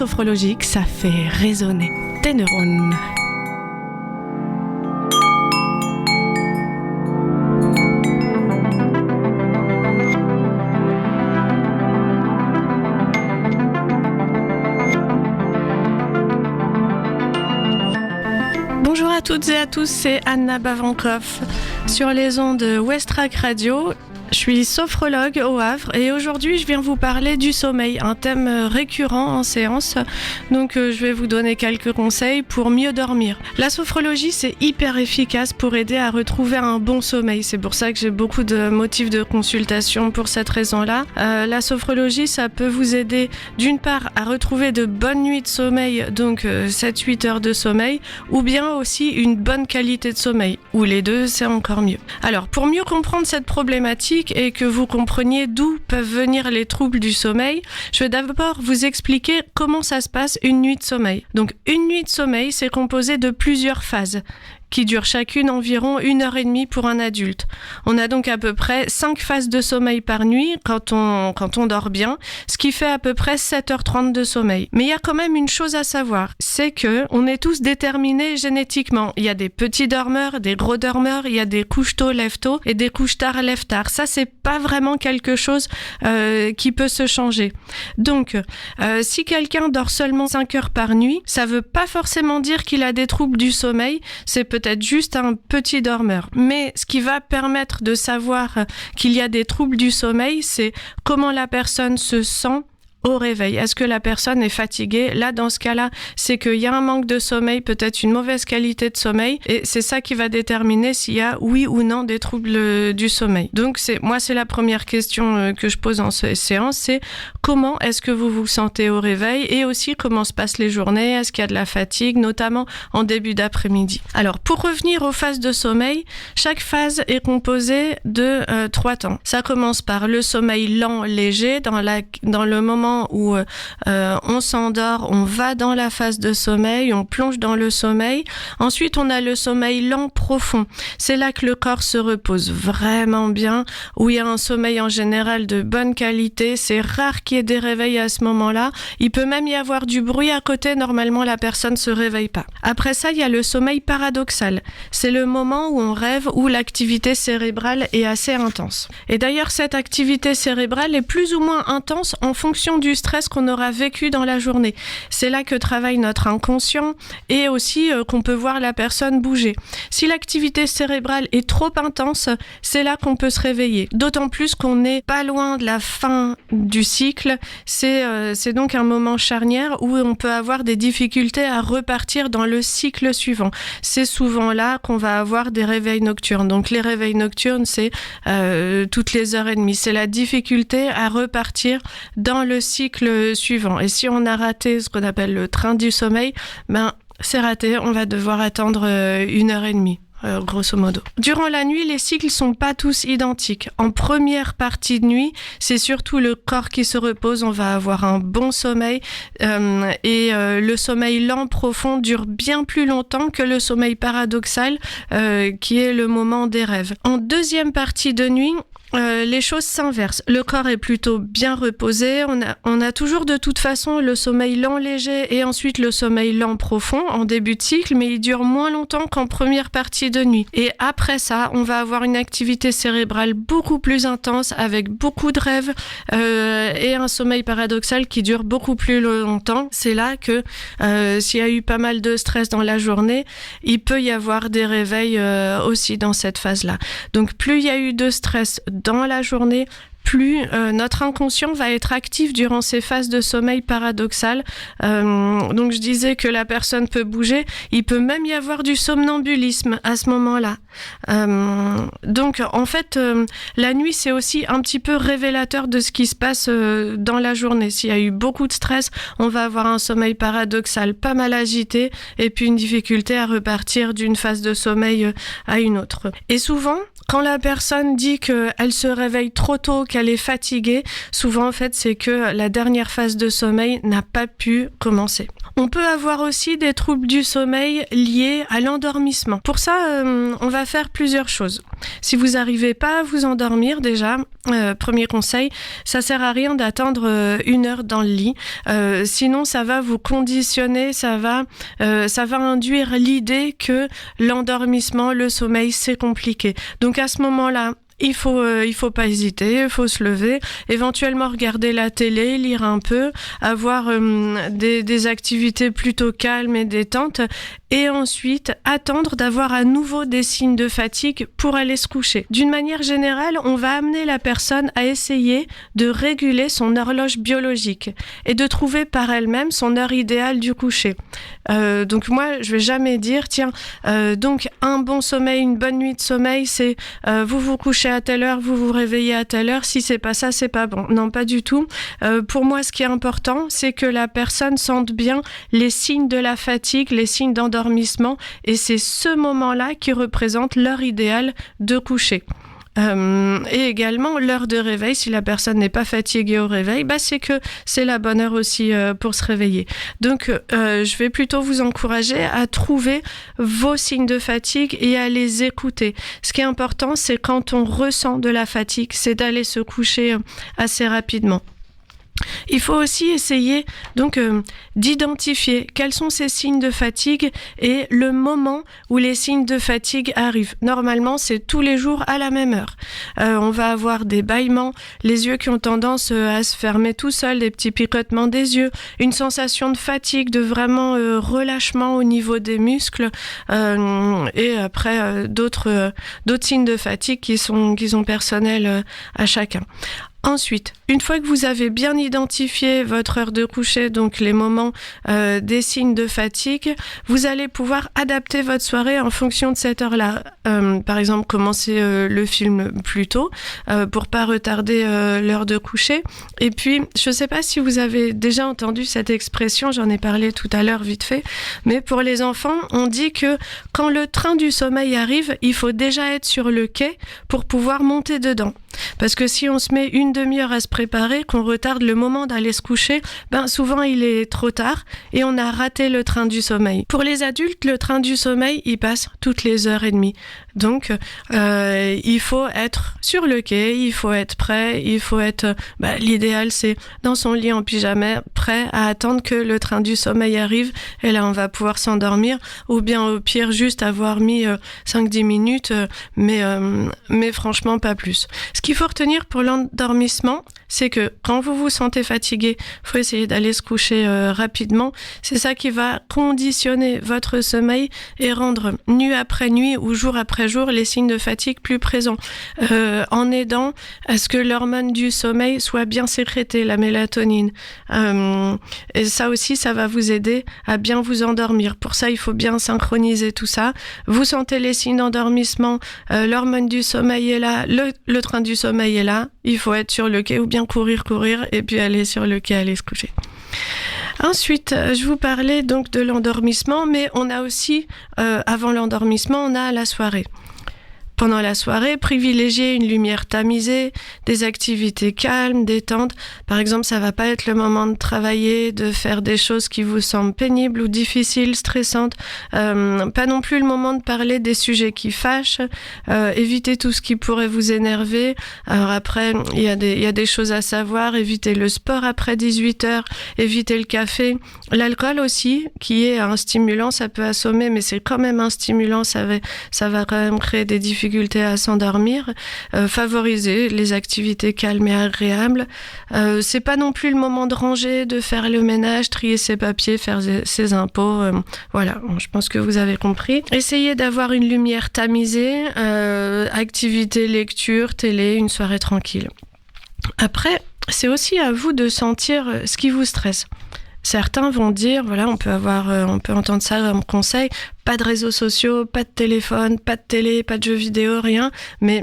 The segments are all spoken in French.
sophrologique, ça fait résonner tes neurones. Bonjour à toutes et à tous, c'est Anna Bavankoff sur les ondes de Westrack Radio. Je suis sophrologue au Havre et aujourd'hui je viens vous parler du sommeil, un thème récurrent en séance. Donc je vais vous donner quelques conseils pour mieux dormir. La sophrologie, c'est hyper efficace pour aider à retrouver un bon sommeil. C'est pour ça que j'ai beaucoup de motifs de consultation pour cette raison-là. La sophrologie, ça peut vous aider d'une part à retrouver de bonnes nuits de sommeil, donc 7-8 heures de sommeil, ou bien aussi une bonne qualité de sommeil, ou les deux, c'est encore mieux. Alors pour mieux comprendre cette problématique, et que vous compreniez d'où peuvent venir les troubles du sommeil, je vais d'abord vous expliquer comment ça se passe une nuit de sommeil. Donc une nuit de sommeil, c'est composé de plusieurs phases qui durent chacune environ 1h30 pour un adulte. On a donc à peu près 5 phases de sommeil par nuit quand on dort bien, ce qui fait à peu près 7h30 de sommeil. Mais il y a quand même une chose à savoir, c'est que on est tous déterminés génétiquement. Il y a des petits dormeurs, des gros dormeurs, il y a des couches tôt, lève tôt et des couches tard, lève tard. Ça, c'est pas vraiment quelque chose qui peut se changer. Donc, si quelqu'un dort seulement 5 heures par nuit, ça veut pas forcément dire qu'il a des troubles du sommeil, c'est peut-être juste un petit dormeur. Mais ce qui va permettre de savoir qu'il y a des troubles du sommeil, c'est comment la personne se sent au réveil. Est-ce que la personne est fatiguée? Là, dans ce cas-là, c'est qu'il y a un manque de sommeil, peut-être une mauvaise qualité de sommeil, et c'est ça qui va déterminer s'il y a oui ou non des troubles du sommeil. Donc, c'est la première question que je pose en séance, c'est comment est-ce que vous vous sentez au réveil et aussi comment se passent les journées? Est-ce qu'il y a de la fatigue, notamment en début d'après-midi? Alors, pour revenir aux phases de sommeil, chaque phase est composée de 3 temps. Ça commence par le sommeil lent, léger, dans le moment où on s'endort, on va dans la phase de sommeil, on plonge dans le sommeil. Ensuite, on a le sommeil lent profond. C'est là que le corps se repose vraiment bien, où il y a un sommeil en général de bonne qualité. C'est rare qu'il y ait des réveils à ce moment-là. Il peut même y avoir du bruit à côté. Normalement, la personne ne se réveille pas. Après ça, il y a le sommeil paradoxal. C'est le moment où on rêve, où l'activité cérébrale est assez intense. Et d'ailleurs, cette activité cérébrale est plus ou moins intense en fonction du stress qu'on aura vécu dans la journée. C'est là que travaille notre inconscient et aussi qu'on peut voir la personne bouger. Si l'activité cérébrale est trop intense, c'est là qu'on peut se réveiller. D'autant plus qu'on n'est pas loin de la fin du cycle. C'est donc un moment charnière où on peut avoir des difficultés à repartir dans le cycle suivant. C'est souvent là qu'on va avoir des réveils nocturnes. Donc les réveils nocturnes, c'est toutes les heures et demie. C'est la difficulté à repartir dans le cycle suivant. Et si on a raté ce qu'on appelle le train du sommeil, c'est raté, on va devoir attendre 1h30. Grosso modo. Durant la nuit, les cycles sont pas tous identiques. En première partie de nuit, c'est surtout le corps qui se repose, on va avoir un bon sommeil et le sommeil lent profond dure bien plus longtemps que le sommeil paradoxal qui est le moment des rêves. En deuxième partie de nuit, les choses s'inversent. Le corps est plutôt bien reposé. On a toujours de toute façon le sommeil lent léger et ensuite le sommeil lent profond en début de cycle, mais il dure moins longtemps qu'en première partie de nuit. Et après ça, on va avoir une activité cérébrale beaucoup plus intense avec beaucoup de rêves et un sommeil paradoxal qui dure beaucoup plus longtemps. C'est là que s'il y a eu pas mal de stress dans la journée, il peut y avoir des réveils aussi dans cette phase-là. Donc plus il y a eu de stress dans la journée, plus notre inconscient va être actif durant ces phases de sommeil paradoxal. Donc je disais que la personne peut bouger, il peut même y avoir du somnambulisme à ce moment-là. Donc en fait, la nuit c'est aussi un petit peu révélateur de ce qui se passe dans la journée. S'il y a eu beaucoup de stress, on va avoir un sommeil paradoxal pas mal agité et puis une difficulté à repartir d'une phase de sommeil à une autre. Et souvent, quand la personne dit qu'elle se réveille trop tôt, qu'elle est fatiguée, souvent en fait c'est que la dernière phase de sommeil n'a pas pu commencer. On peut avoir aussi des troubles du sommeil liés à l'endormissement. Pour ça, on va faire plusieurs choses. Si vous n'arrivez pas à vous endormir déjà, premier conseil, ça sert à rien d'attendre 1 heure dans le lit. Sinon, ça va vous conditionner, ça va induire l'idée que l'endormissement, le sommeil, c'est compliqué. Donc à ce moment-là, il faut pas hésiter, il faut se lever, éventuellement regarder la télé, lire un peu, avoir des activités plutôt calmes et détentes, et ensuite attendre d'avoir à nouveau des signes de fatigue pour aller se coucher. D'une manière générale, on va amener la personne à essayer de réguler son horloge biologique et de trouver par elle-même son heure idéale du coucher. Donc moi, je vais jamais dire, tiens, donc un bon sommeil, une bonne nuit de sommeil, c'est vous vous couchez à telle heure, vous vous réveillez à telle heure, si c'est pas ça, c'est pas bon. Non, pas du tout. Pour moi, ce qui est important, c'est que la personne sente bien les signes de la fatigue, les signes d'endormissement, et c'est ce moment-là qui représente l'heure idéale de coucher. Et également l'heure de réveil, si la personne n'est pas fatiguée au réveil, c'est que c'est la bonne heure aussi pour se réveiller. Donc je vais plutôt vous encourager à trouver vos signes de fatigue et à les écouter. Ce qui est important, c'est quand on ressent de la fatigue, c'est d'aller se coucher assez rapidement. Il faut aussi essayer donc d'identifier quels sont ces signes de fatigue et le moment où les signes de fatigue arrivent. Normalement, c'est tous les jours à la même heure. On va avoir des bâillements, les yeux qui ont tendance à se fermer tout seuls, des petits picotements des yeux, une sensation de fatigue, de vraiment relâchement au niveau des muscles, et après d'autres signes de fatigue qui sont personnels à chacun. Ensuite, une fois que vous avez bien identifié votre heure de coucher, donc les moments des signes de fatigue, vous allez pouvoir adapter votre soirée en fonction de cette heure-là. Par exemple, commencer le film plus tôt pour pas retarder l'heure de coucher. Et puis, je sais pas si vous avez déjà entendu cette expression, j'en ai parlé tout à l'heure vite fait, mais pour les enfants, on dit que quand le train du sommeil arrive, il faut déjà être sur le quai pour pouvoir monter dedans. Parce que si on se met une demi-heure à se préparer, qu'on retarde le moment d'aller se coucher, souvent il est trop tard et on a raté le train du sommeil. Pour les adultes, le train du sommeil, il passe toutes les 1h30. Donc, il faut être sur le quai, il faut être prêt, il faut être... l'idéal, c'est dans son lit en pyjama, prêt à attendre que le train du sommeil arrive. Et là, on va pouvoir s'endormir. Ou bien, au pire, juste avoir mis 5-10 minutes, mais franchement, pas plus. Ce qu'il faut retenir pour l'endormissement, c'est que quand vous vous sentez fatigué, il faut essayer d'aller se coucher rapidement. C'est ça qui va conditionner votre sommeil et rendre nuit après nuit ou jour après jour les signes de fatigue plus présents, en aidant à ce que l'hormone du sommeil soit bien sécrétée, la mélatonine. Et ça aussi, ça va vous aider à bien vous endormir. Pour ça, il faut bien synchroniser tout ça. Vous sentez les signes d'endormissement, l'hormone du sommeil est là, le train du sommeil est là, il faut être sur le quai ou bien courir et puis aller sur le quai, aller se coucher. Ensuite, je vous parlais donc de l'endormissement, mais on a aussi, avant l'endormissement, on a la soirée. Pendant la soirée, privilégiez une lumière tamisée, des activités calmes, détentes. Par exemple, ça va pas être le moment de travailler, de faire des choses qui vous semblent pénibles ou difficiles, stressantes. Pas non plus le moment de parler des sujets qui fâchent. Évitez tout ce qui pourrait vous énerver. Alors après, il y a des choses à savoir. Évitez le sport après 18h. Évitez le café. L'alcool aussi, qui est un stimulant, ça peut assommer, mais c'est quand même un stimulant. Ça va quand même créer des difficultés à s'endormir. Favoriser les activités calmes et agréables. C'est pas non plus le moment de ranger, de faire le ménage, trier ses papiers, faire ses impôts. Voilà, je pense que vous avez compris. Essayez d'avoir une lumière tamisée, activité, lecture, télé, une soirée tranquille. Après, c'est aussi à vous de sentir ce qui vous stresse. Certains vont dire, voilà, on peut entendre ça comme conseil, pas de réseaux sociaux, pas de téléphone, pas de télé, pas de jeux vidéo, rien, mais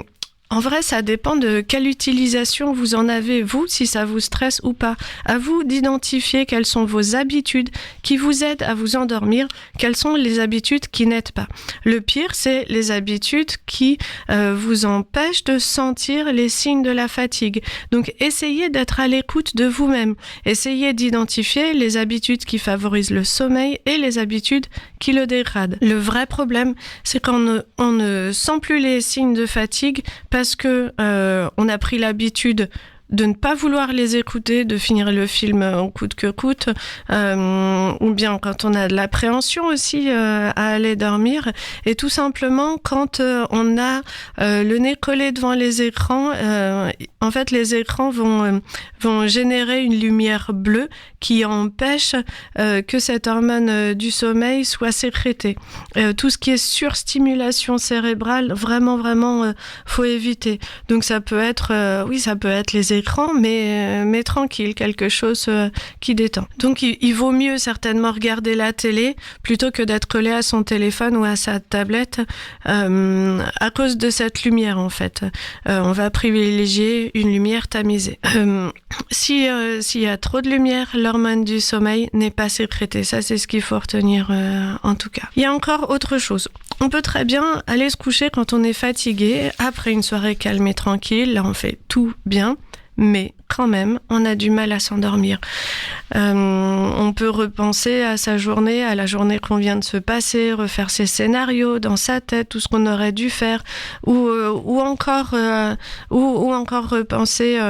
En vrai, ça dépend de quelle utilisation vous en avez, vous, si ça vous stresse ou pas. À vous d'identifier quelles sont vos habitudes qui vous aident à vous endormir, quelles sont les habitudes qui n'aident pas. Le pire, c'est les habitudes qui vous empêchent de sentir les signes de la fatigue. Donc, essayez d'être à l'écoute de vous-même. Essayez d'identifier les habitudes qui favorisent le sommeil et les habitudes qui le dégradent. Le vrai problème, c'est quand on ne sent plus les signes de fatigue parce que on a pris l'habitude de ne pas vouloir les écouter, de finir le film en coûte que coûte, ou bien quand on a de l'appréhension aussi à aller dormir, et tout simplement quand on a le nez collé devant les écrans, en fait les écrans vont générer une lumière bleue qui empêche que cette hormone du sommeil soit sécrétée. Tout ce qui est surstimulation cérébrale, vraiment, faut éviter. Donc ça peut être, ça peut être les écran, mais tranquille, quelque chose qui détend. Donc il vaut mieux certainement regarder la télé plutôt que d'être collé à son téléphone ou à sa tablette à cause de cette lumière en fait. On va privilégier une lumière tamisée. S'il y a trop de lumière, l'hormone du sommeil n'est pas sécrétée. Ça, c'est ce qu'il faut retenir en tout cas. Il y a encore autre chose. On peut très bien aller se coucher quand on est fatigué, après une soirée calme et tranquille. Là, on fait tout bien. Mais quand même, on a du mal à s'endormir. On peut repenser à sa journée, à la journée qu'on vient de se passer, refaire ses scénarios dans sa tête, tout ce qu'on aurait dû faire, ou encore repenser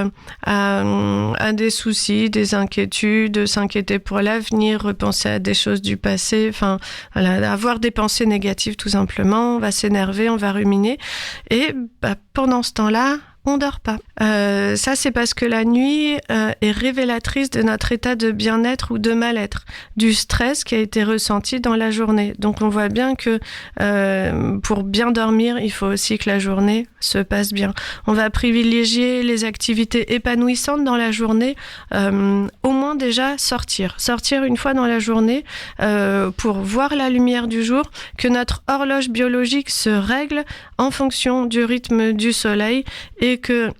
à des soucis, des inquiétudes, s'inquiéter pour l'avenir, repenser à des choses du passé, enfin voilà, avoir des pensées négatives tout simplement. On va s'énerver, on va ruminer, et pendant ce temps-là, on dort pas. Ça, c'est parce que la nuit est révélatrice de notre état de bien-être ou de mal-être, du stress qui a été ressenti dans la journée. Donc, on voit bien que pour bien dormir, il faut aussi que la journée se passe bien. On va privilégier les activités épanouissantes dans la journée, au moins déjà sortir une fois dans la journée pour voir la lumière du jour, que notre horloge biologique se règle en fonction du rythme du soleil et que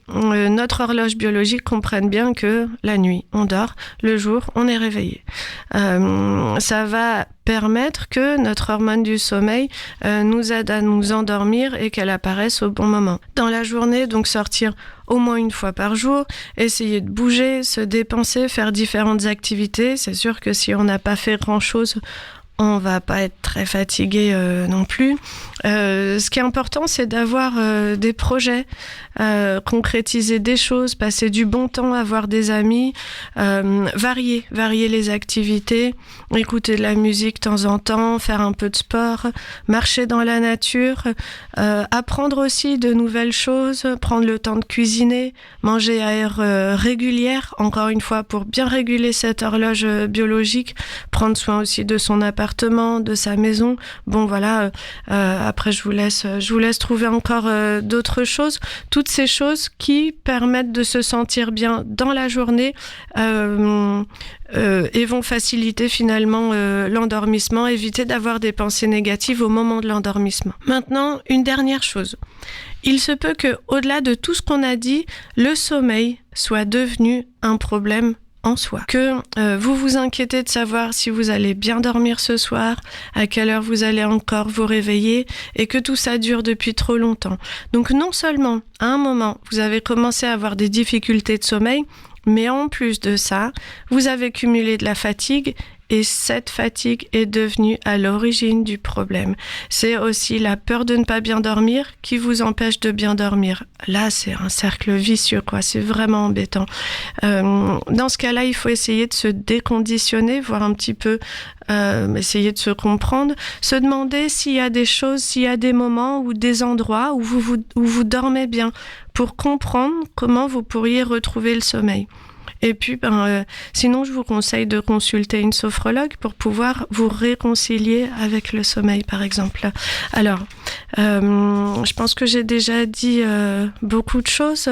notre horloge biologique comprenne bien que la nuit, on dort, le jour, on est réveillé. Ça va permettre que notre hormone du sommeil nous aide à nous endormir et qu'elle apparaisse au bon moment. Dans la journée, donc sortir au moins une fois par jour, essayer de bouger, se dépenser, faire différentes activités. C'est sûr que si on n'a pas fait grand-chose, on va pas être très fatigué non plus. Ce qui est important, c'est d'avoir des projets, concrétiser des choses, passer du bon temps, avoir des amis, varier les activités, écouter de la musique de temps en temps, faire un peu de sport, marcher dans la nature, apprendre aussi de nouvelles choses, prendre le temps de cuisiner, manger à heure régulière, encore une fois pour bien réguler cette horloge biologique, prendre soin aussi de son appartement, de sa maison. Bon voilà, après je vous laisse trouver encore d'autres choses, toutes ces choses qui permettent de se sentir bien dans la journée et vont faciliter finalement l'endormissement, éviter d'avoir des pensées négatives au moment de l'endormissement. Maintenant, une dernière chose. Il se peut que, au-delà de tout ce qu'on a dit, le sommeil soit devenu un problème en soi. Que vous vous inquiétez de savoir si vous allez bien dormir ce soir, à quelle heure vous allez encore vous réveiller, et que tout ça dure depuis trop longtemps. Donc non seulement, à un moment, vous avez commencé à avoir des difficultés de sommeil, mais en plus de ça, vous avez cumulé de la fatigue, et cette fatigue est devenue à l'origine du problème. C'est aussi la peur de ne pas bien dormir qui vous empêche de bien dormir. Là, c'est un cercle vicieux, quoi. C'est vraiment embêtant. Dans ce cas-là, il faut essayer de se déconditionner, voir un petit peu, essayer de se comprendre, se demander s'il y a des choses, s'il y a des moments ou des endroits où vous dormez bien, pour comprendre comment vous pourriez retrouver le sommeil. Et puis, sinon, je vous conseille de consulter une sophrologue pour pouvoir vous réconcilier avec le sommeil, par exemple. Alors, je pense que j'ai déjà dit beaucoup de choses.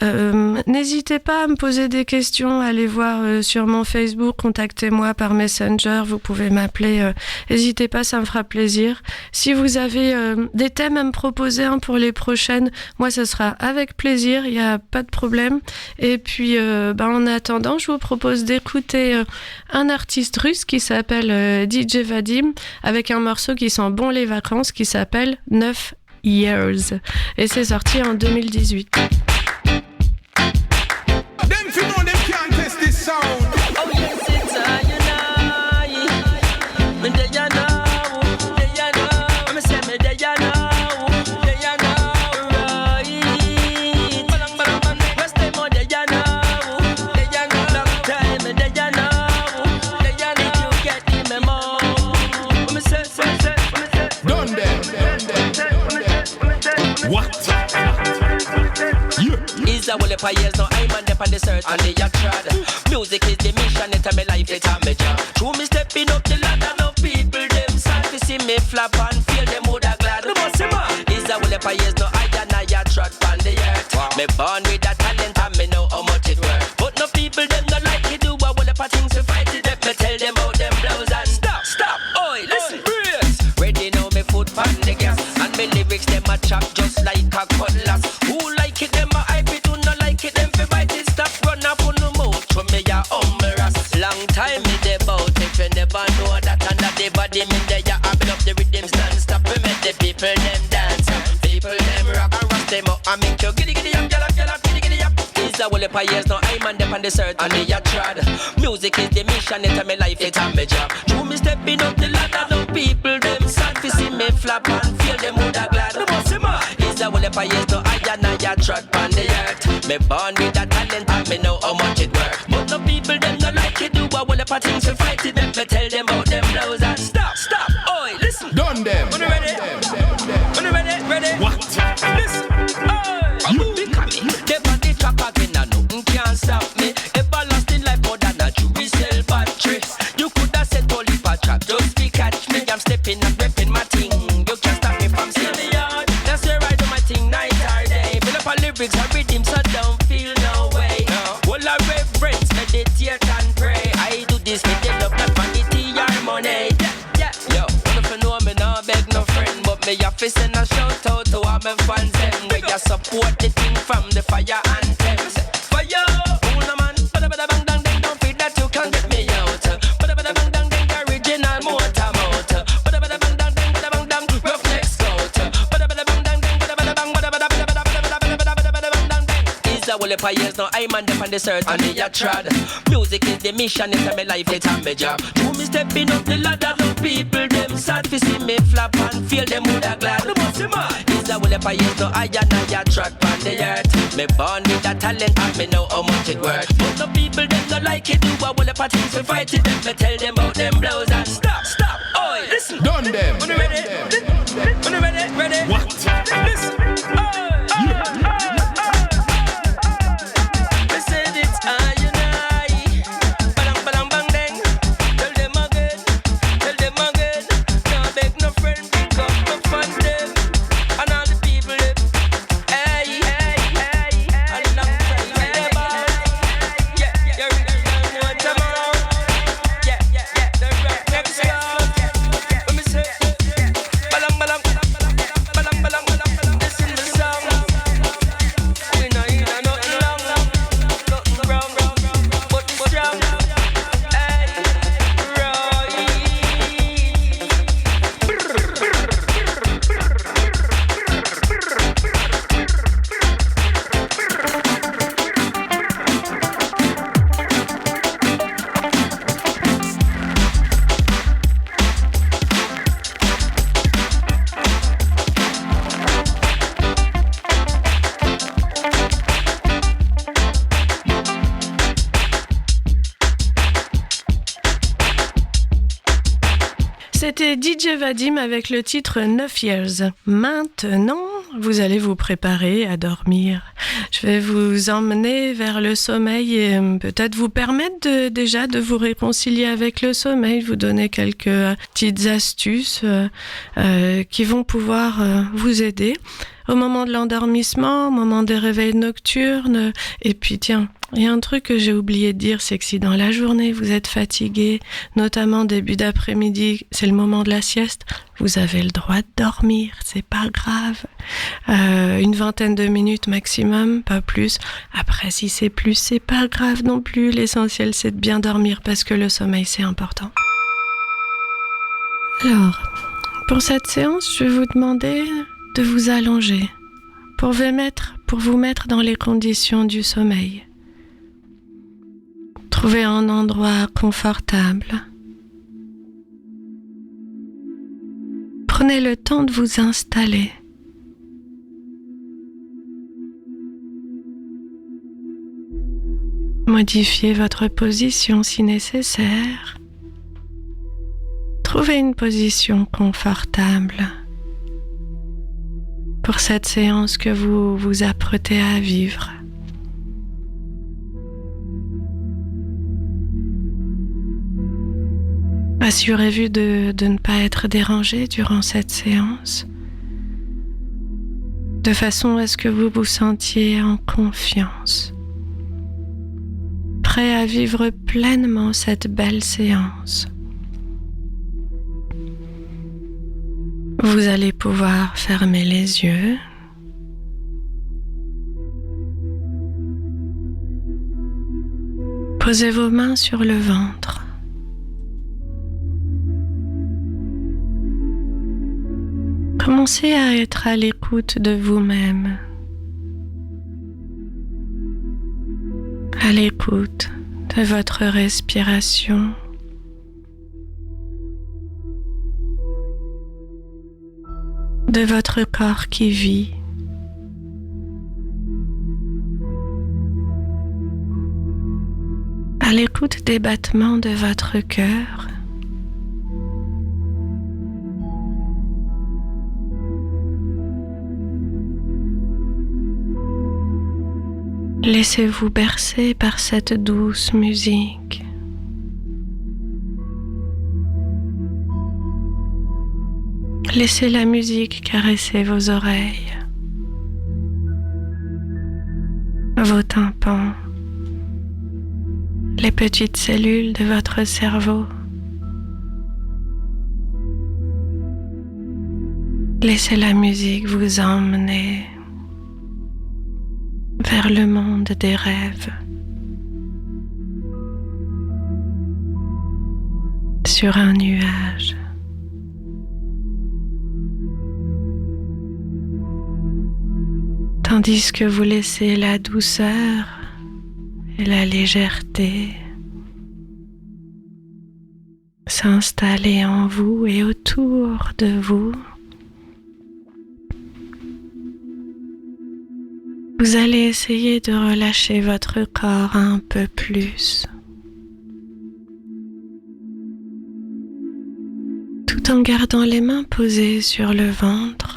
N'hésitez pas à me poser des questions, allez voir sur mon Facebook, contactez-moi par Messenger, vous pouvez m'appeler. N'hésitez pas, ça me fera plaisir. Si vous avez des thèmes à me proposer pour les prochaines, moi, ce sera avec plaisir, il n'y a pas de problème. Et puis, en attendant, je vous propose d'écouter un artiste russe qui s'appelle DJ Vadim, avec un morceau qui sent bon les vacances, qui s'appelle 9 Years. Et c'est sorti en 2018. A whole heap of years now, I'm on the search and the yacht trad. Music is the mission, it's my life, it's my job. True me stepping up the ladder, no people them sad to see me flap and feel them woulda glad. It's a whole heap of years now, I and I yacht trad on the earth. Me born with that talent and me know how much it worth. But no people them not like it do a whole heap of things to fight it. Let me tell them about them blows and stop, oi, listen, brace. Ready now, me foot pan the gas and me lyrics them a chop just like a cutlass. Who like it them a hype it. It them fi bite it, stop run up on the mouth. From me ya humorous. Long time me dey bout. If you never know that under the body me there ya happy up the rhythms non-stop. We make the people them dance, people them rock and rock them up and make you giddy giddy up, gyal up, giddy giddy up. It's a whole heap of years now I'm on the search and the yacht trad. Music is the mission, it's my life, it's my job. True me stepping up the ladder, no people them sad to see me flap and feel them woulda glad. It's a whole heap of years now I and I yacht trad on the earth. Me born with that talent and me know how much it worth. But no people them not like it do a whole heap of things to fight it. Let me tell them about them blows and stop, oi, listen. Done them. When you ready? When you ready? What? Listen, oi, be coming. They on the track again and nothing can stop me. Everlasting life more than a jewelry cell battery. You coulda said all heap of trap just to catch me. I'm stepping and repping my thing. You can't stop me from seeing the yard. That's where I do my thing night or day. Fill up a lyrics and rhythm so don't feel no way. All our reverence, meditate and pray. I do this with the love, not vanity or money. Yeah. Yo, if you know me, no beg no friend, but me a fist and a shout out to all my fans. Them where you support the thing from the fire anthems. Fire, una man, bada bada bang dang ding. Don't feel that you can get me out. Bada bada bang dang ding, original motor mouth. Bada bada bang dang ding, bada bang dang, rough neck scout. Bada bada bang dang ding, bada bada bang, bada bada bada bada bada bada bada bang dang ding. It's a whole heap of years now I'm on the search and the yacht trad. Music is the mission, it's my life, it's my job. True me stepping up the ladder, no people them sad to see me flap and feel them woulda glad. It's a whole heap of years now I and I yacht trad on the earth. Me born with that talent and me know how much it worth. But no people them not like it do a whole heap of things to fight it. Let me tell them about them blows and stop, oi, listen. Done them. When you ready? When you ready? What? Listen, I said it's I and I. Balang balang bang dang. Tell them again. No beg no friend, pick up no fun them. And all the people them. Hey. And long time with the ball. Yeah, you're in one tomorrow. Yeah, the right next go. Let me say, balang balang. Listen the song. We know you know nothing wrong, but we strong. Hey, Roy. C'était DJ Vadim avec le titre 9 Years. Maintenant, vous allez vous préparer à dormir. Je vais vous emmener vers le sommeil et peut-être vous permettre déjà de vous réconcilier avec le sommeil, vous donner quelques petites astuces qui vont pouvoir vous aider au moment de l'endormissement, au moment des réveils nocturnes. Et puis tiens, il y a un truc que j'ai oublié de dire, c'est que si dans la journée vous êtes fatigué, notamment début d'après-midi, c'est le moment de la sieste, vous avez le droit de dormir, c'est pas grave. Une vingtaine de minutes maximum, pas plus. Après, si c'est plus, c'est pas grave non plus. L'essentiel, c'est de bien dormir parce que le sommeil, c'est important. Alors, pour cette séance, je vais vous demander de vous allonger pour vous mettre dans les conditions du sommeil. Trouvez un endroit confortable. Prenez le temps de vous installer. Modifiez votre position si nécessaire. Trouvez une position confortable pour cette séance que vous vous apprêtez à vivre. Assurez-vous de ne pas être dérangé durant cette séance, de façon à ce que vous vous sentiez en confiance, prêt à vivre pleinement cette belle séance. Vous allez pouvoir fermer les yeux. Posez vos mains sur le ventre. Commencez à être à l'écoute de vous-même, à l'écoute de votre respiration. De votre corps qui vit. À l'écoute des battements de votre cœur. Laissez-vous bercer par cette douce musique. Laissez la musique caresser vos oreilles, vos tympans, les petites cellules de votre cerveau. Laissez la musique vous emmener vers le monde des rêves, sur un nuage. Tandis que vous laissez la douceur et la légèreté s'installer en vous et autour de vous, vous allez essayer de relâcher votre corps un peu plus, tout en gardant les mains posées sur le ventre.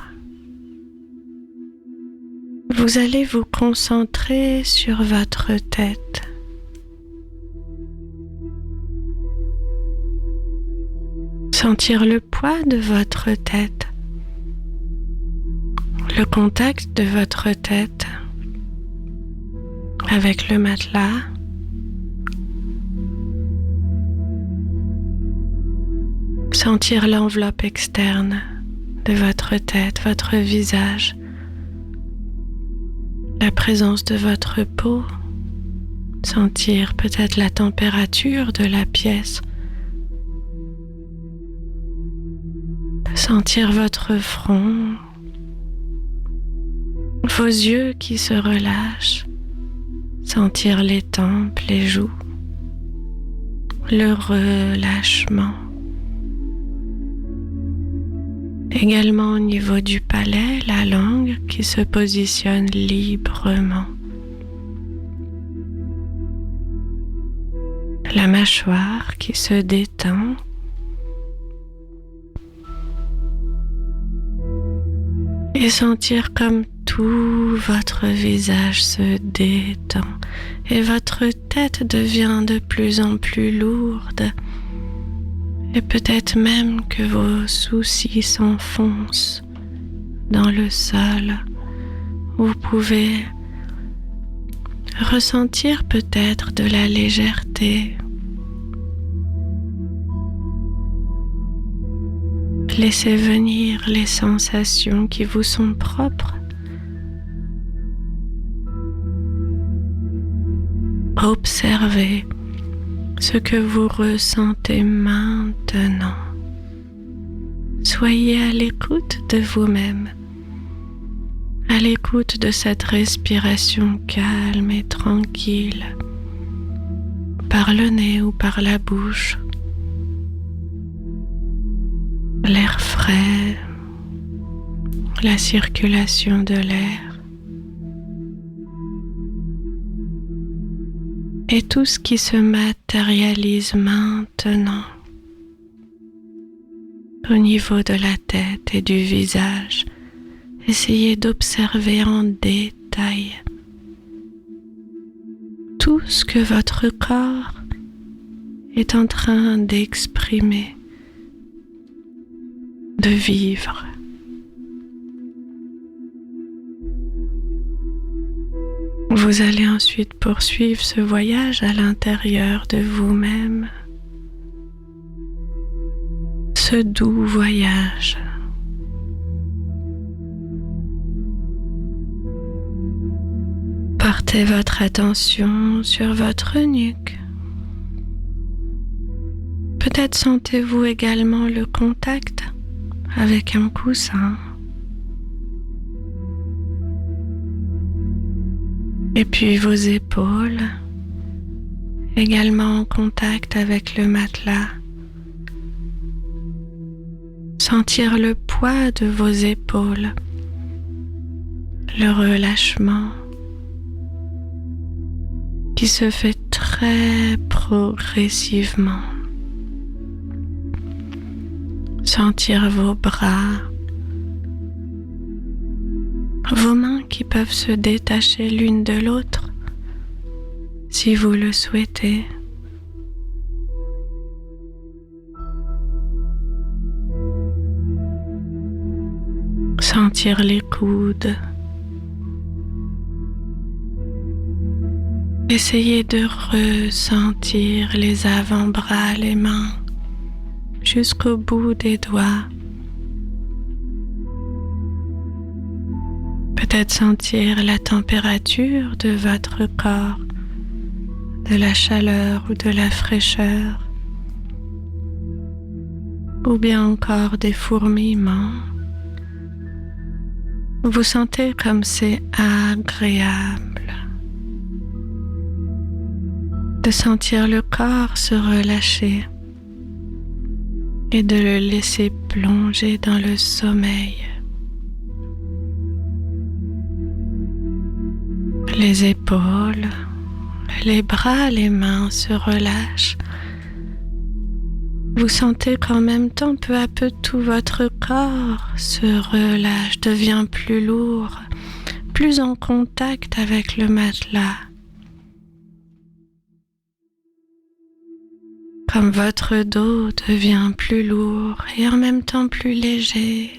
Vous allez vous concentrer sur votre tête. Sentir le poids de votre tête, le contact de votre tête avec le matelas. Sentir l'enveloppe externe de votre tête, votre visage. La présence de votre peau, sentir peut-être la température de la pièce, sentir votre front, vos yeux qui se relâchent, sentir les tempes, les joues, le relâchement. Également au niveau du palais, la langue qui se positionne librement. La mâchoire qui se détend. et sentir comme tout votre visage se détend et votre tête devient de plus en plus lourde et peut-être même que vos soucis s'enfoncent dans le sol. Vous pouvez ressentir peut-être de la légèreté. Laissez venir les sensations qui vous sont propres. Observez ce que vous ressentez maintenant. Soyez à l'écoute de vous-même, à l'écoute de cette respiration calme et tranquille, par le nez ou par la bouche. L'air frais, la circulation de l'air et tout ce qui se matérialise maintenant au niveau de la tête et du visage. Essayez d'observer en détail tout ce que votre corps est en train d'exprimer, de vivre. Vous allez ensuite poursuivre ce voyage à l'intérieur de vous-même, ce doux voyage. Portez votre attention sur votre nuque. Peut-être sentez-vous également le contact avec un coussin. Et puis vos épaules, également en contact avec le matelas. Sentir le poids de vos épaules, le relâchement qui se fait très progressivement. Sentir vos bras, vos mains qui peuvent se détacher l'une de l'autre si vous le souhaitez. Sentir les coudes. Essayez de ressentir les avant-bras, les mains, jusqu'au bout des doigts. Peut-être sentir la température de votre corps, de la chaleur ou de la fraîcheur, ou bien encore des fourmillements. Vous sentez comme c'est agréable de sentir le corps se relâcher et de le laisser plonger dans le sommeil. Les épaules, les bras, les mains se relâchent. Vous sentez qu'en même temps, peu à peu, tout votre corps se relâche, devient plus lourd, plus en contact avec le matelas. Comme votre dos devient plus lourd et en même temps plus léger.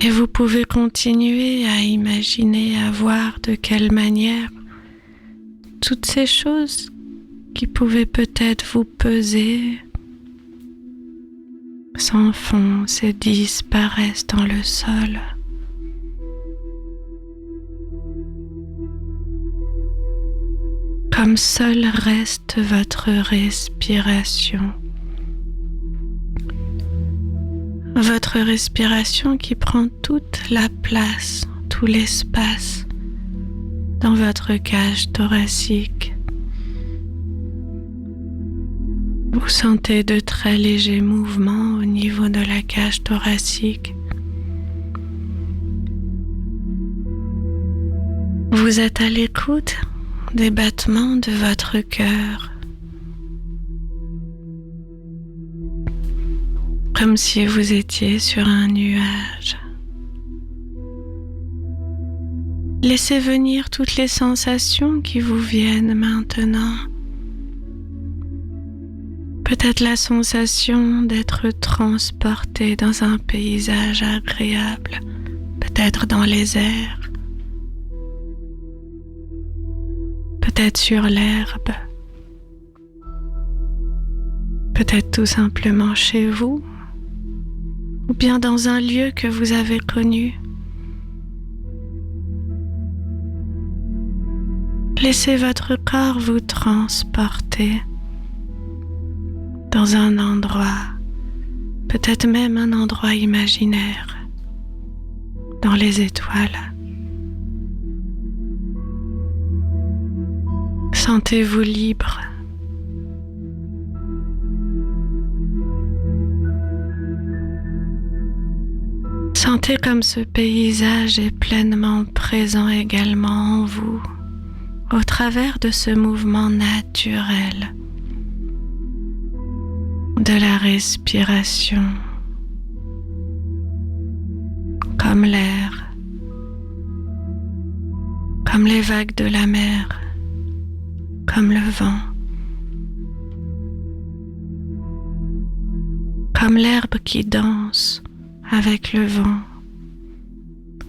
Et vous pouvez continuer à imaginer, à voir de quelle manière toutes ces choses qui pouvaient peut-être vous peser s'enfoncent et disparaissent dans le sol. Comme seule reste votre respiration. Votre respiration qui prend toute la place, tout l'espace dans votre cage thoracique. Vous sentez de très légers mouvements au niveau de la cage thoracique. Vous êtes à l'écoute des battements de votre cœur, comme si vous étiez sur un nuage. Laissez venir toutes les sensations qui vous viennent maintenant. Peut-être la sensation d'être transporté dans un paysage agréable, peut-être dans les airs, peut-être sur l'herbe, peut-être tout simplement chez vous, ou bien dans un lieu que vous avez connu. Laissez votre corps vous transporter dans un endroit, peut-être même un endroit imaginaire, dans les étoiles. Sentez-vous libre. Sentez comme ce paysage est pleinement présent également en vous, au travers de ce mouvement naturel de la respiration, comme l'air, comme les vagues de la mer, comme le vent, comme l'herbe qui danse avec le vent,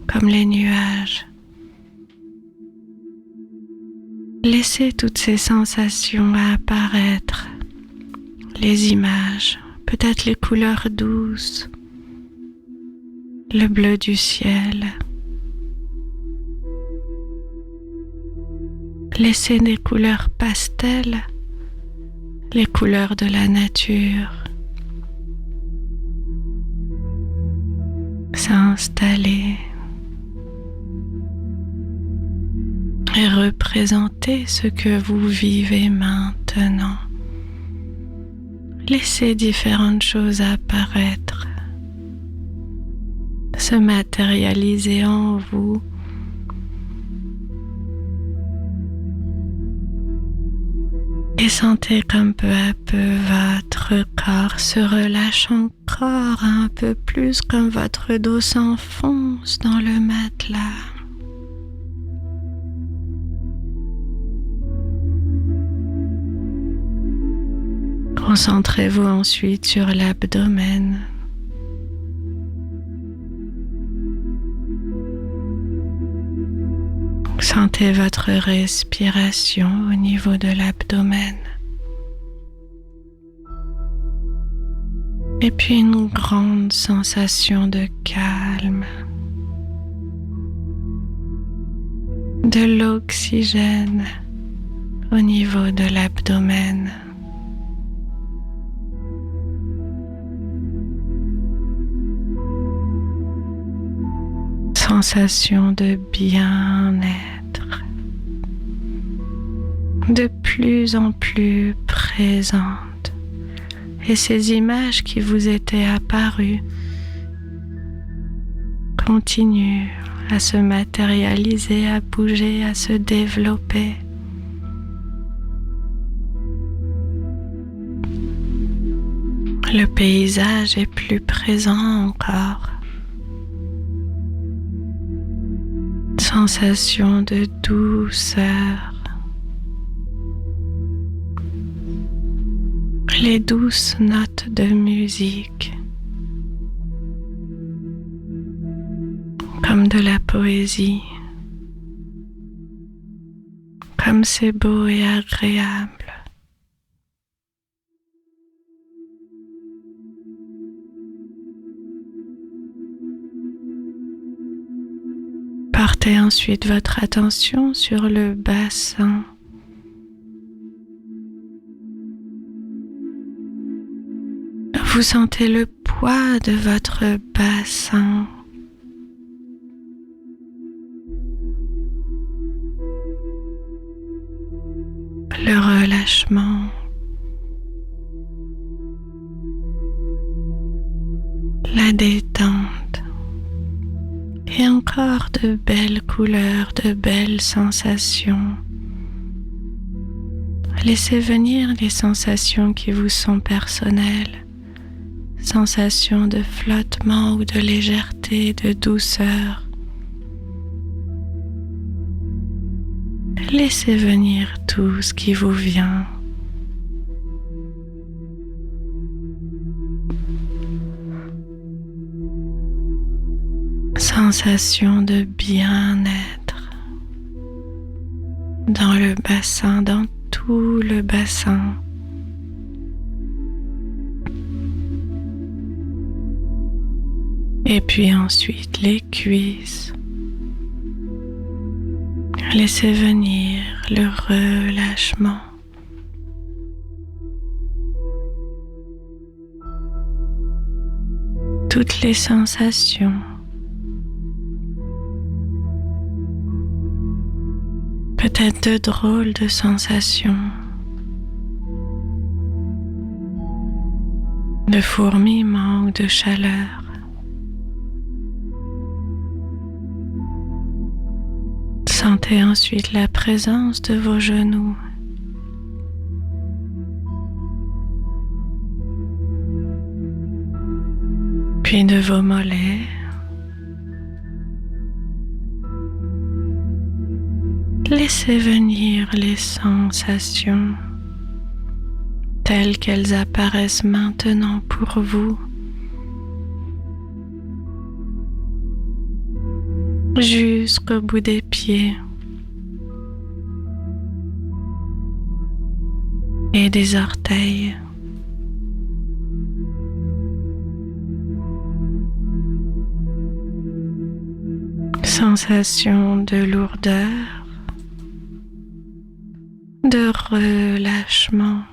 comme les nuages. Laissez toutes ces sensations apparaître, les images, peut-être les couleurs douces, le bleu du ciel. Laissez des couleurs pastel, les couleurs de la nature, s'installer et représenter ce que vous vivez maintenant. Laissez différentes choses apparaître, se matérialiser en vous. Et sentez comme peu à peu votre corps se relâche encore un peu plus, comme votre dos s'enfonce dans le matelas. Concentrez-vous ensuite sur l'abdomen. Sentez votre respiration au niveau de l'abdomen. Et puis une grande sensation de calme, de l'oxygène au niveau de l'abdomen. Sensation de bien-être, de plus en plus présente, et ces images qui vous étaient apparues continuent à se matérialiser, à bouger, à se développer. Le paysage est plus présent encore. Sensation de douceur, les douces notes de musique, comme de la poésie, comme c'est beau et agréable. Portez ensuite votre attention sur le bassin. Vous sentez le poids de votre bassin. Le relâchement. La détente. Et encore de belles couleurs, de belles sensations. Laissez venir les sensations qui vous sont personnelles. Sensations de flottement ou de légèreté, de douceur. Laissez venir tout ce qui vous vient. Sensation de bien-être dans le bassin, dans tout le bassin. Et puis ensuite les cuisses. Laissez venir le relâchement. Toutes les sensations. Peut-être de drôles de sensations. De fourmillement ou de chaleur. Sentez ensuite la présence de vos genoux. Puis de vos mollets. Laissez venir les sensations telles qu'elles apparaissent maintenant pour vous. Jusqu'au bout des pieds et des orteils. Sensation de lourdeur, de relâchement.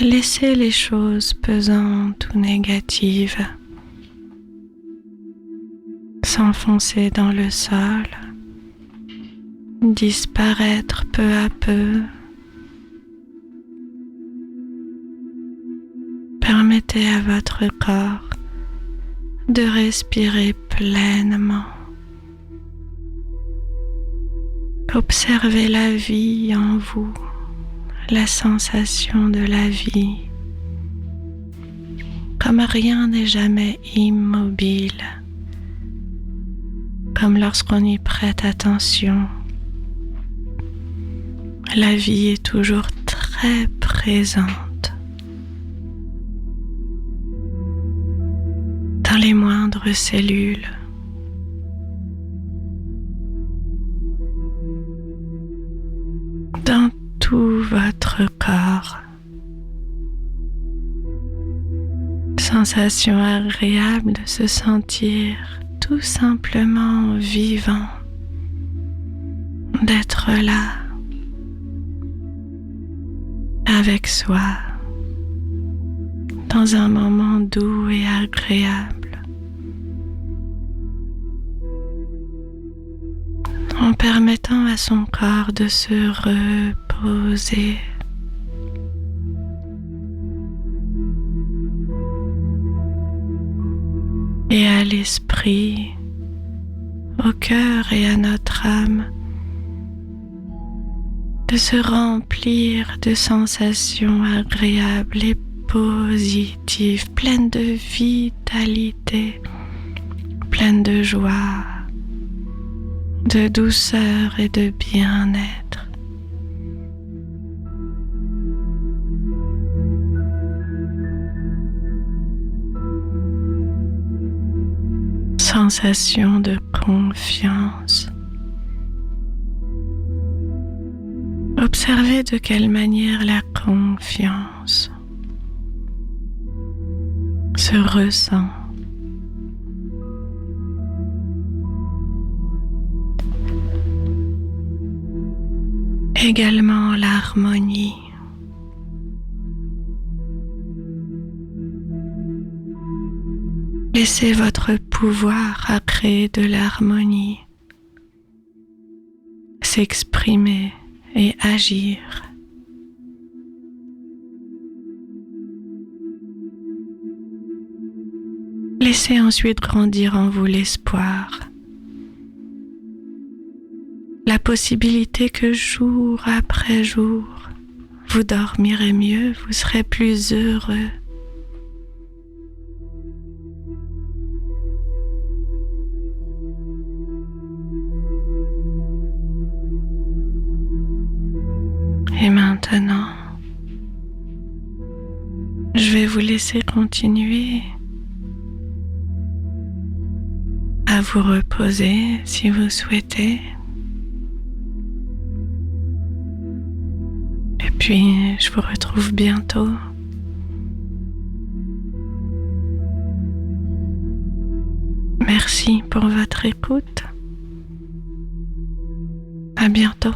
Laissez les choses pesantes ou négatives s'enfoncer dans le sol, disparaître peu à peu. Permettez à votre corps de respirer pleinement. Observez la vie en vous, la sensation de la vie, comme rien n'est jamais immobile. Comme lorsqu'on y prête attention, la vie est toujours très présente dans les moindres cellules. Dans tout votre corps. Sensation agréable de se sentir tout simplement vivant, d'être là, avec soi, dans un moment doux et agréable, en permettant à son corps de se reposer. Et à l'esprit, au cœur et à notre âme, de se remplir de sensations agréables et positives, pleines de vitalité, pleines de joie, de douceur et de bien-être. Sensation de confiance. Observez de quelle manière la confiance se ressent. Également l'harmonie. Laissez votre pouvoir à créer de l'harmonie s'exprimer et agir. Laissez ensuite grandir en vous l'espoir, la possibilité que jour après jour, vous dormirez mieux, vous serez plus heureux. Et maintenant, je vais vous laisser continuer à vous reposer si vous souhaitez. Et puis, je vous retrouve bientôt. Merci pour votre écoute. À bientôt.